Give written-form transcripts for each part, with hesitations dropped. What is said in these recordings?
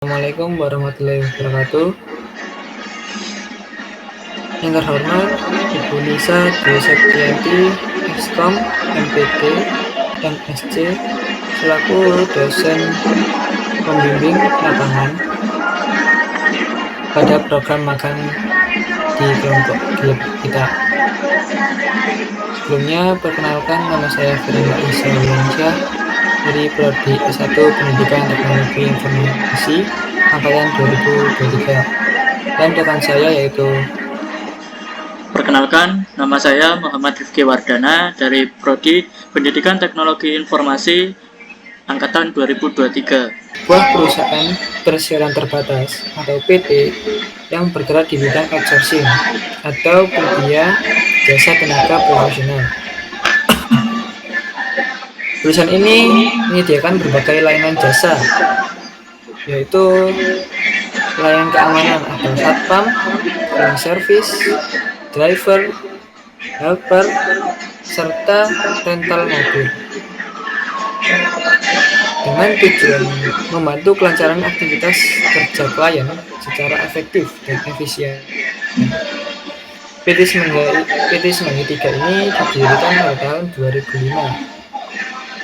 Assalamualaikum warahmatullahi wabarakatuh. Yang terhormat Ibu Nisa Dwi Septianti, Ekskom, MPT, MSc, selaku dosen pembimbing lapangan pada program magang di kelompok kita. Sebelumnya, perkenalkan, nama saya Firman Isa dari Prodi S1 Pendidikan Teknologi Informasi Angkatan 2023, dan rekan saya yaitu. Perkenalkan, nama saya Muhammad Rifki Wardana dari Prodi Pendidikan Teknologi Informasi Angkatan 2023. Sebuah perusahaan persiaran terbatas atau PT yang bergerak di bidang outsourcing atau penyedia jasa tenaga profesional. Perusahaan ini menyediakan berbagai layanan jasa, yaitu layanan keamanan atau satpam, cleaning service, driver, helper, serta rental mobil, dengan tujuan membantu kelancaran aktivitas kerja klien secara efektif dan efisien. PT Semanggi 3 ini didirikan pada tahun 2005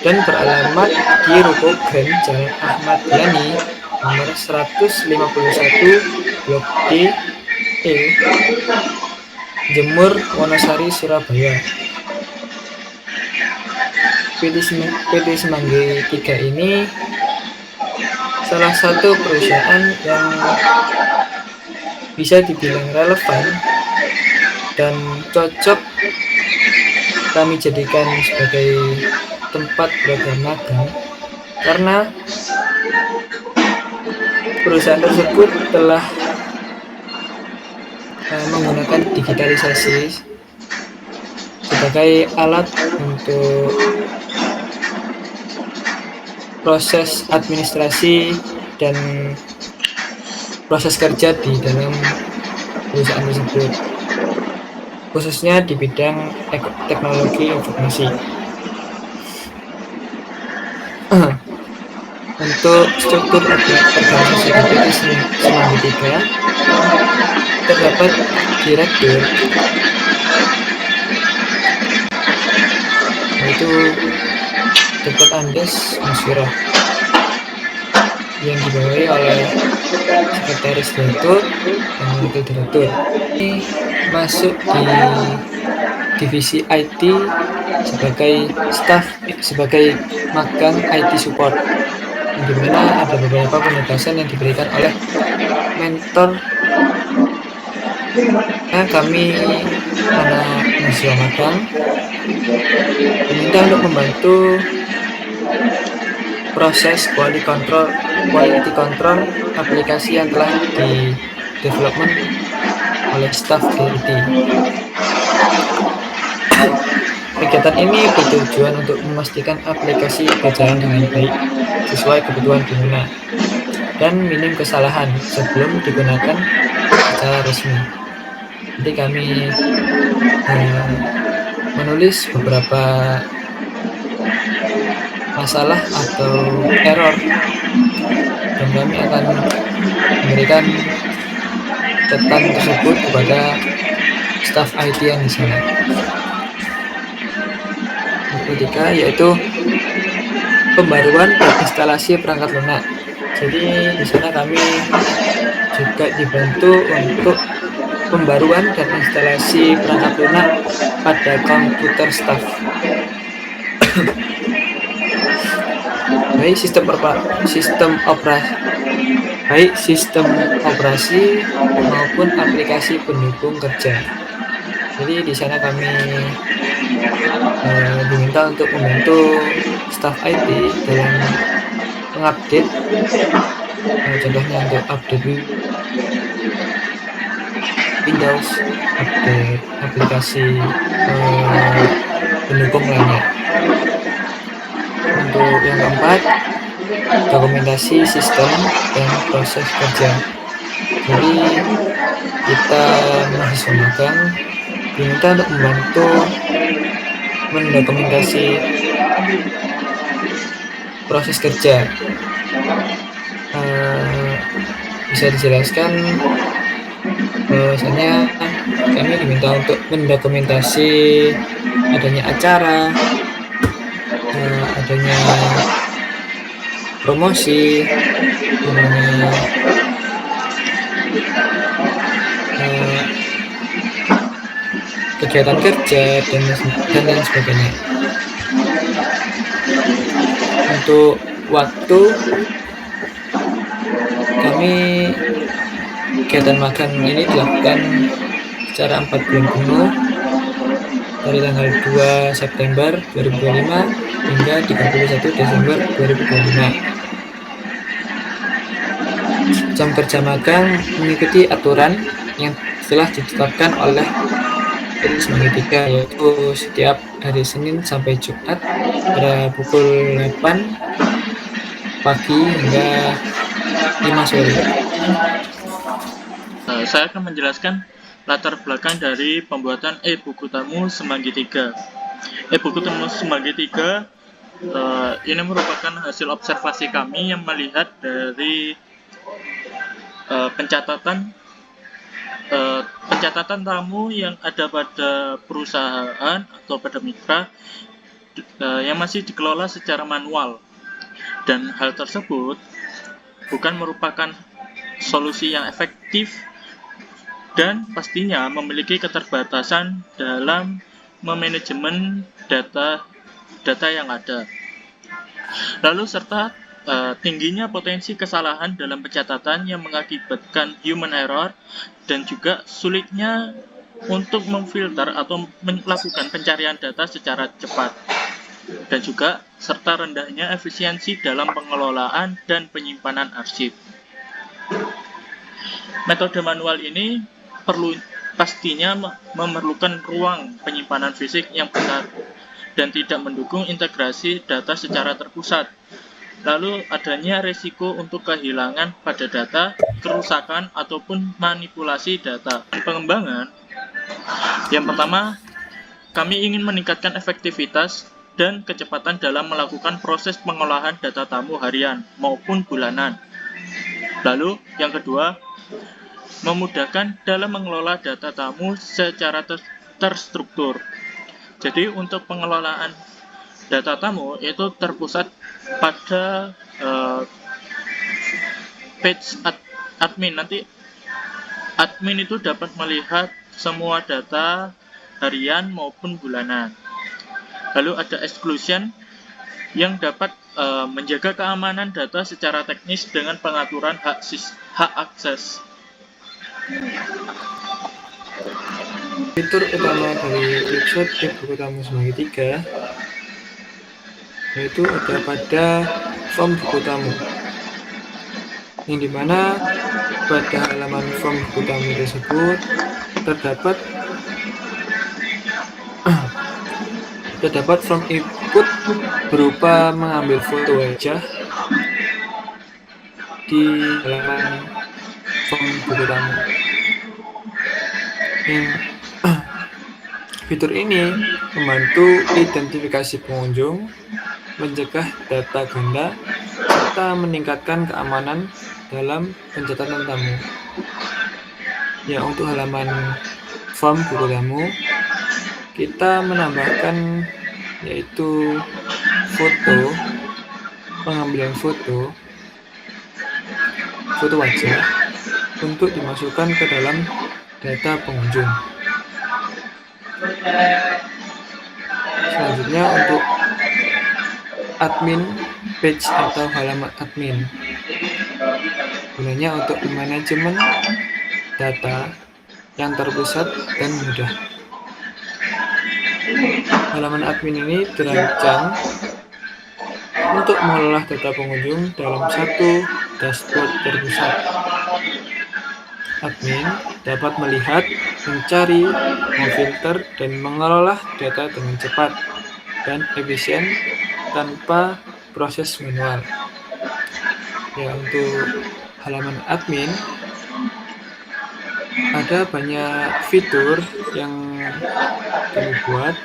dan beralamat di Ruko Grand Jalan Ahmad Yani nomor 151 Blok D, Jemur, Wonosari, Surabaya. PT Semanggi 3 ini salah satu perusahaan yang bisa dibilang relevan dan cocok kami jadikan sebagai tempat program magang, karena perusahaan tersebut telah menggunakan digitalisasi sebagai alat untuk proses administrasi dan proses kerja di dalam perusahaan tersebut, khususnya di bidang teknologi informasi. Untuk struktur organisasi PT Semanggi 3 terdapat direktur, yaitu Dr. Andes Musfirah, yang dibawahi oleh sekretaris direktur dan wakil direktur. Ini masuk di divisi IT sebagai magang IT support, di mana ada beberapa penugasan yang diberikan oleh mentor. Kami anak mahasiswa magang diminta untuk membantu proses quality control aplikasi yang telah di development oleh staf IT. Kegiatan ini bertujuan untuk memastikan aplikasi berjalan dengan baik sesuai kebutuhan pengguna dan minim kesalahan sebelum digunakan secara resmi. Jadi kami menulis beberapa masalah atau error, dan kami akan memberikan catatan tersebut kepada staf IT yang di sana. Yang ketiga yaitu pembaruan dan instalasi perangkat lunak. Jadi di sana kami juga dibantu untuk pembaruan dan instalasi perangkat lunak pada komputer staf. Baik sistem operasi maupun aplikasi pendukung kerja. Jadi di sana kami diminta untuk membantu staf IT dalam mengupdate, contohnya untuk update Windows, update aplikasi pendukung lainnya. Untuk yang keempat, dokumentasi sistem dan proses kerja. Jadi kita mahasiswa magang diminta untuk membantu mendokumentasi proses kerja, bisa dijelaskan bahwasanya kami diminta untuk mendokumentasi adanya acara, adanya promosi, adanya kegiatan kerja dan lain sebagainya. Untuk waktu, kami kegiatan magang ini dilakukan secara 4 bulan penuh dari tanggal 2 September 2025 hingga 31 Desember 2025. Jam kerja magang mengikuti aturan yang telah ditetapkan oleh Semanggi 3, yaitu setiap hari Senin sampai Jumat pada pukul 8 pagi hingga 5 sore. Saya akan menjelaskan latar belakang dari pembuatan e-buku tamu Semanggi 3. E-buku tamu Semanggi 3 ini merupakan hasil observasi kami yang melihat dari pencatatan tamu yang ada pada perusahaan atau pada mitra yang masih dikelola secara manual, dan hal tersebut bukan merupakan solusi yang efektif dan pastinya memiliki keterbatasan dalam memanajemen data yang ada. Lalu serta tingginya potensi kesalahan dalam pencatatan yang mengakibatkan human error, dan juga sulitnya untuk memfilter atau melakukan pencarian data secara cepat, dan juga serta rendahnya efisiensi dalam pengelolaan dan penyimpanan arsip. Metode manual ini pastinya memerlukan ruang penyimpanan fisik yang besar dan tidak mendukung integrasi data secara terpusat. Lalu adanya risiko untuk kehilangan pada data, kerusakan, ataupun manipulasi data. Pengembangan, yang pertama, kami ingin meningkatkan efektivitas dan kecepatan dalam melakukan proses pengolahan data tamu harian maupun bulanan. Lalu yang kedua, memudahkan dalam mengelola data tamu secara terstruktur. Jadi untuk pengelolaan data tamu itu terpusat pada page admin. Nanti admin itu dapat melihat semua data harian maupun bulanan. Lalu ada exclusion yang dapat menjaga keamanan data secara teknis dengan pengaturan hak akses. Fitur utama dari website e-buku tamu Semanggi 3 yaitu ada pada form buku tamu, yang dimana pada halaman form buku tamu tersebut terdapat form input berupa mengambil foto wajah di halaman form buku tamu. Fitur ini membantu identifikasi pengunjung, mencegah data ganda, serta meningkatkan keamanan dalam pencatatan tamu. Ya, untuk halaman form buku tamu, kita menambahkan yaitu foto, pengambilan foto wajah untuk dimasukkan ke dalam data pengunjung. Selanjutnya untuk admin page atau halaman admin, gunanya untuk manajemen data yang terpusat dan mudah. Halaman admin ini dirancang untuk mengelola data pengunjung dalam satu dashboard terpusat. Admin dapat melihat, mencari, memfilter, dan mengelola data dengan cepat dan efisien tanpa proses manual. Ya, untuk halaman admin ada banyak fitur yang kami buat,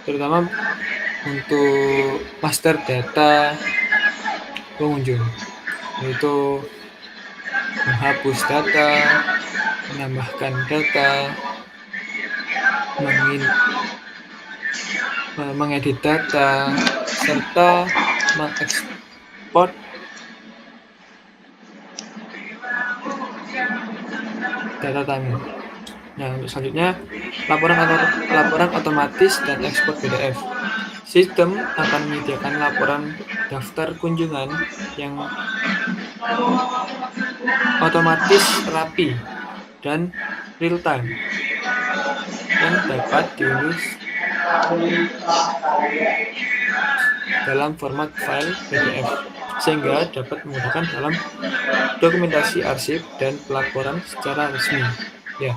terutama untuk master data pengunjung, yaitu menghapus data, menambahkan data, mengedit data, serta mengekspor data tamu. Nah, untuk selanjutnya, laporan otomatis dan ekspor PDF. Sistem akan menyediakan laporan daftar kunjungan yang otomatis, rapi, dan real-time yang dapat diunduh dalam format file PDF, sehingga dapat memudahkan dalam dokumentasi arsip dan pelaporan secara resmi. Ya,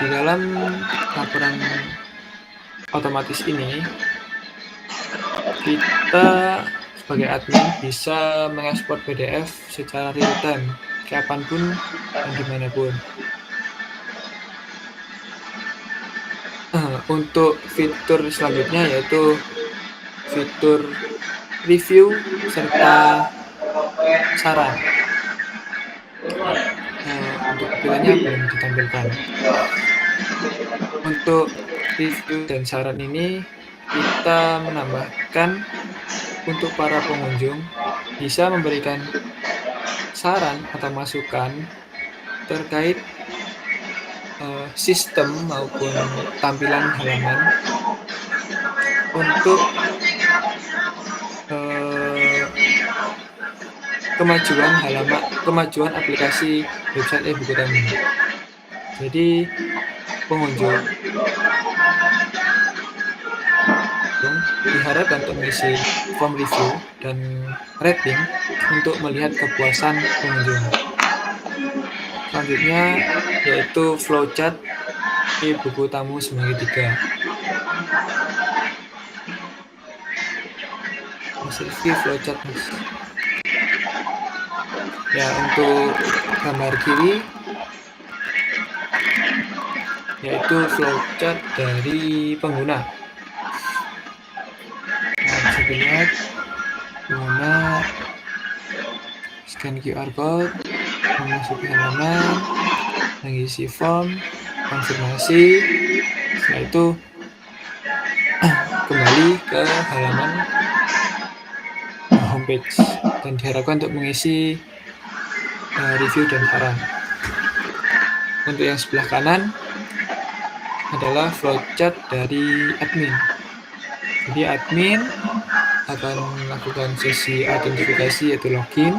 di dalam laporan otomatis ini, kita sebagai admin bisa mengekspor PDF secara real-time, kapanpun dan dimanapun. Untuk fitur selanjutnya yaitu fitur review serta saran. Untuk pilihannya belum ditampilkan. Untuk review dan saran ini kita menambahkan untuk para pengunjung bisa memberikan saran atau masukan terkait sistem maupun tampilan halaman untuk kemajuan aplikasi website e-buku tamu. Jadi pengunjung diharapkan untuk mengisi form review dan rating untuk melihat kepuasan pengunjung. Selanjutnya yaitu flowchart e-buku tamu Semanggi 3. Review flowchart. Ya, untuk gambar kiri yaitu flowchart dari pengguna. Bisa dilihat pengguna scan QR code, memasuki halaman, mengisi form, konfirmasi, setelah itu kembali ke halaman homepage dan diharapkan untuk mengisi review dan saran. Untuk yang sebelah kanan adalah flowchart dari admin. Jadi admin akan melakukan sesi autentifikasi yaitu login.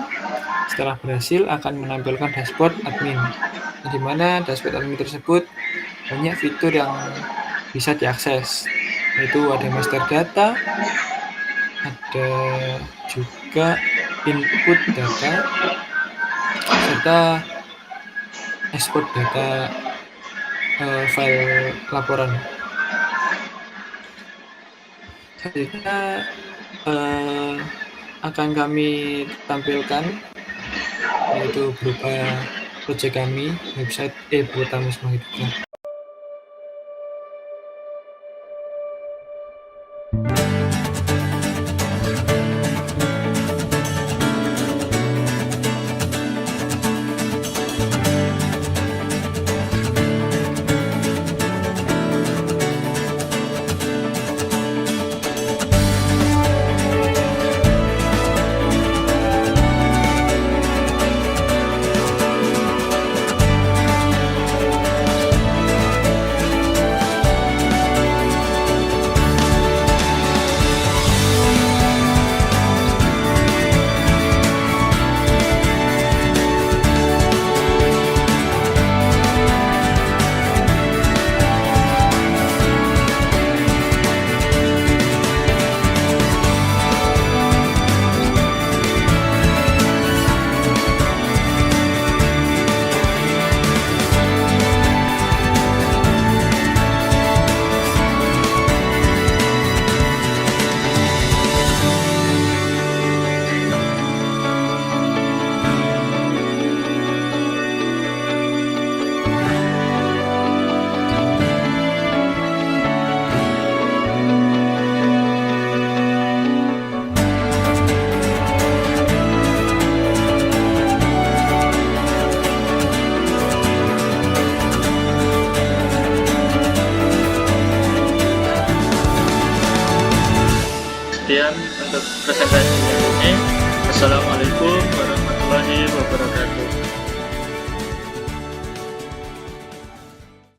Setelah berhasil akan menampilkan dashboard admin, di mana dashboard admin tersebut banyak fitur yang bisa diakses, yaitu ada master data, ada juga input data, serta export data file laporan. Selanjutnya akan kami tampilkan yaitu berupa proyek kami website e-buku tamu Semanggi 3. Sekian untuk presentasi ini. Assalamualaikum warahmatullahi wabarakatuh.